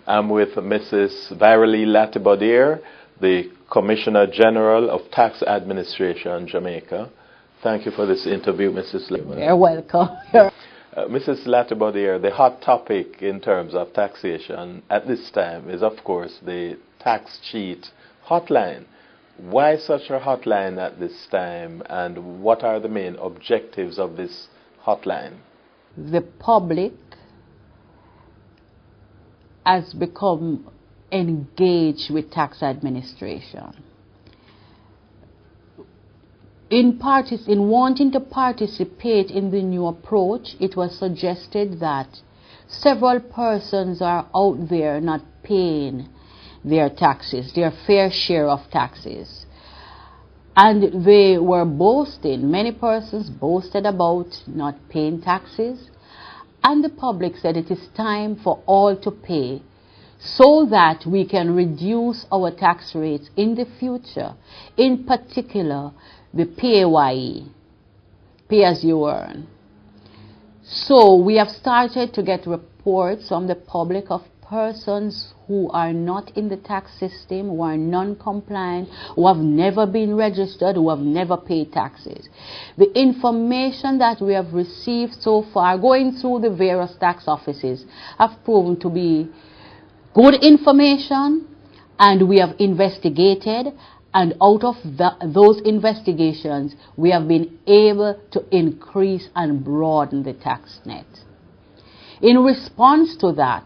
I'm with Mrs. Viralee Latibeaudiere, the Commissioner General of Tax Administration, Jamaica. Thank you for this interview, Mrs. Latibeaudiere. You're welcome. Mrs. Latibeaudiere, the hot topic in terms of taxation at this time is, of course, the tax cheat hotline. Why such a hotline at this time, and what are the main objectives of this hotline? The public has become engaged with tax administration. In wanting to participate in the new approach, it was suggested that several persons are out there not paying their taxes, their fair share of taxes. And they were boasting, many persons boasted about not paying taxes. And the public said it is time for all to pay so that we can reduce our tax rates in the future, in particular the PAYE, pay as you earn. So we have started to get reports from the public of persons who are not in the tax system, who are non-compliant, who have never been registered, who have never paid taxes. The information that we have received so far, going through the various tax offices, have proven to be good information, and we have investigated, and out of those investigations, we have been able to increase and broaden the tax net. In response to that,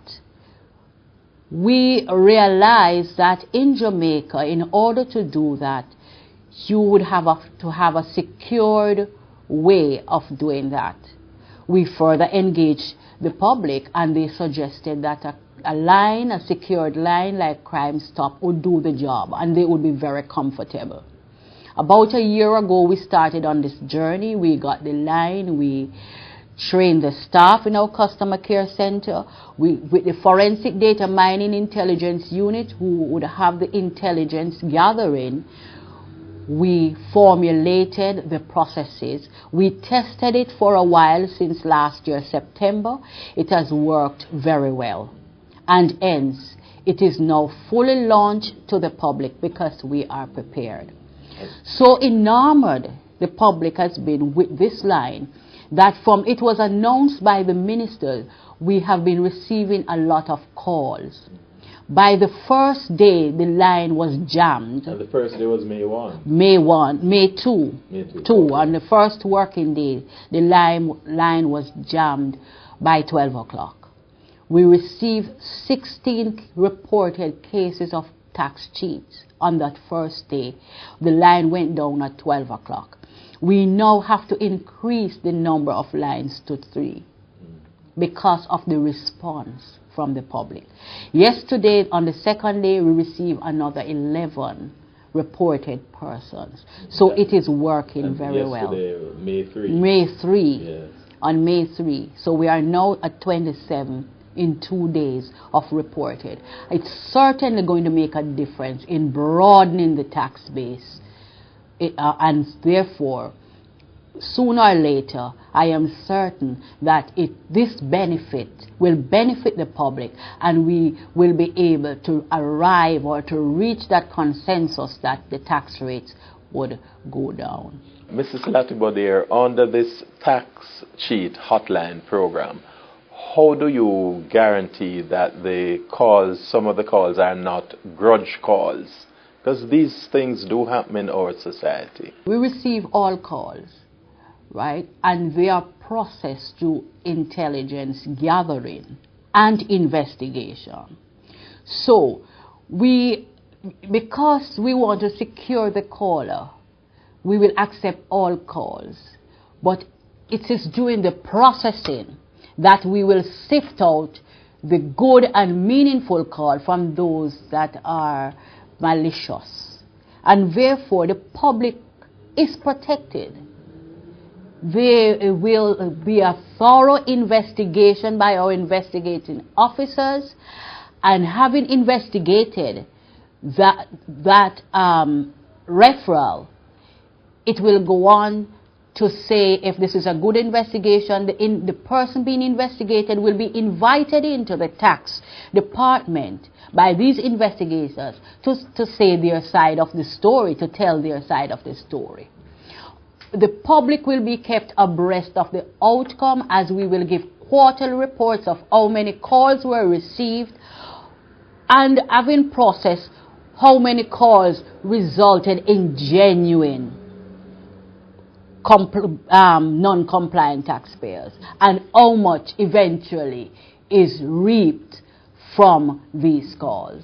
we realized that in Jamaica, in order to do that, you would have to have a secured way of doing that. We further engaged the public, and they suggested that a secured line like Crime Stop would do the job, and they would be very comfortable. About a year ago, we started on this journey. We got the line, we trained the staff in our customer care center with the forensic data mining intelligence unit who would have the intelligence gathering. We formulated the processes. We tested it for a while since last year, September. It has worked very well. And hence, it is now fully launched to the public because we are prepared. So enamored the public has been with this line that from it was announced by the minister, we have been receiving a lot of calls. By the first day, the line was jammed. And the first day was May 1? May 2. May 2. Okay. On the first working day, the line was jammed by 12 o'clock. We received 16 reported cases of tax cheats on that first day. The line went down at 12 o'clock. We now have to increase the number of lines to 3 because of the response from the public. Yesterday, on the second day, we received another 11 reported persons. So it is working very well. May 3. May 3. Yes. On May 3. So we are now at 27 in 2 days of reported. It's certainly going to make a difference in broadening the tax base. And therefore, sooner or later, I am certain that this benefit will benefit the public, and we will be able to arrive or to reach that consensus that the tax rates would go down. Mrs. Latibeaudiere, under this tax cheat hotline program, how do you guarantee that some of the calls are not grudge calls? Because these things do happen in our society. We receive all calls, right? And they are processed through intelligence gathering and investigation. So, because we want to secure the caller, we will accept all calls. But it is during the processing that we will sift out the good and meaningful call from those that are malicious, and therefore the public is protected. There will be a thorough investigation by our investigating officers, and having investigated that referral, it will go on to say if this is a good investigation. The person being investigated will be invited into the tax department by these investigators to say their side of the story, to tell their side of the story. The public will be kept abreast of the outcome, as we will give quarterly reports of how many calls were received and having processed how many calls resulted in genuine non-compliant taxpayers, and how much eventually is reaped from these calls.